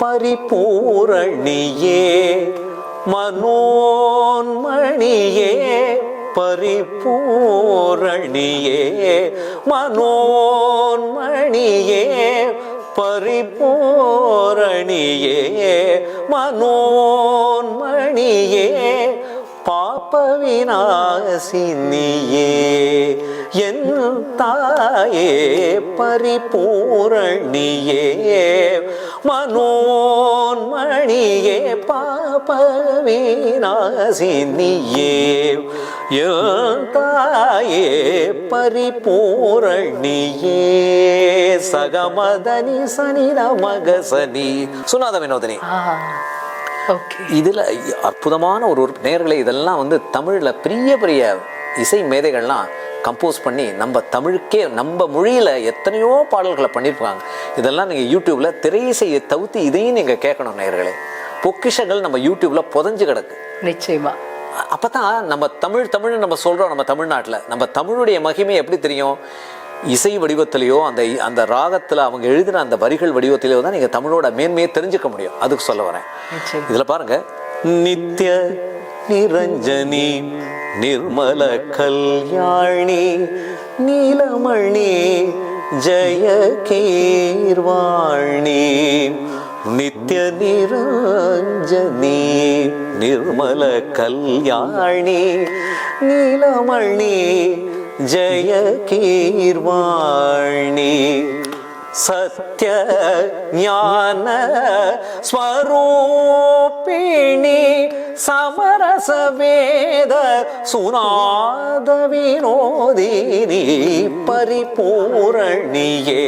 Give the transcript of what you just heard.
பரிபூரணியே மனோன்மணியே பரிபூரணியே மனோன்மணியே பரிபூரணியே மனோன்மணியே பாப விநாசினியே என் தாயே பரிபூரணியே மனோன்மணியே பாப விநாசினியே என் தாயே பரிபூரணியே சகமதனி சனில மகசனி சுனாத வினோதினி. இதுல அற்புதமான ஒரு நேயர்களே, இதெல்லாம் வந்து தமிழ்ல பெரிய பெரிய இசை மேதைகள்லாம் கம்போஸ் பண்ணி நம்ம தமிழுக்கே நம்ம மொழியில எத்தனையோ பாடல்களை பண்ணியிருப்பாங்க. இதெல்லாம் நீங்க யூடியூப்ல திரையிசையை தவிர்த்து இதையும் நீங்க கேட்கணும் நேயர்களே. பொக்கிஷங்கள் நம்ம யூடியூப்ல புதைஞ்சு கிடக்கு. நிச்சயமா. அப்பதான் நம்ம தமிழ் நம்ம சொல்றோம். நம்ம தமிழ்நாட்டில் நம்ம தமிழுடைய மகிமை எப்படி தெரியும்? இசை வடிவத்திலேயோ அந்த ராகத்துல அவங்க எழுதின அந்த வரிகள் வடிவத்திலேயோ தான் நீங்க தமிழோட மேன்மையை தெரிஞ்சுக்க முடியும். அதுக்கு சொல்ல வரேன். இதுல பாருங்க, நித்ய நிரஞ்சனி நிர்மல கல்யாணி நீலமணி ஜய கீர்வாணி நித்ய நிரஞ்சனி நிர்மல கல்யாணி நீலமணி ஜய கீர்வாணி சத்ய ஞான ஸ்வரூபிணி சமரச வேத சுநாத வினோதினி பரிபூரணியே.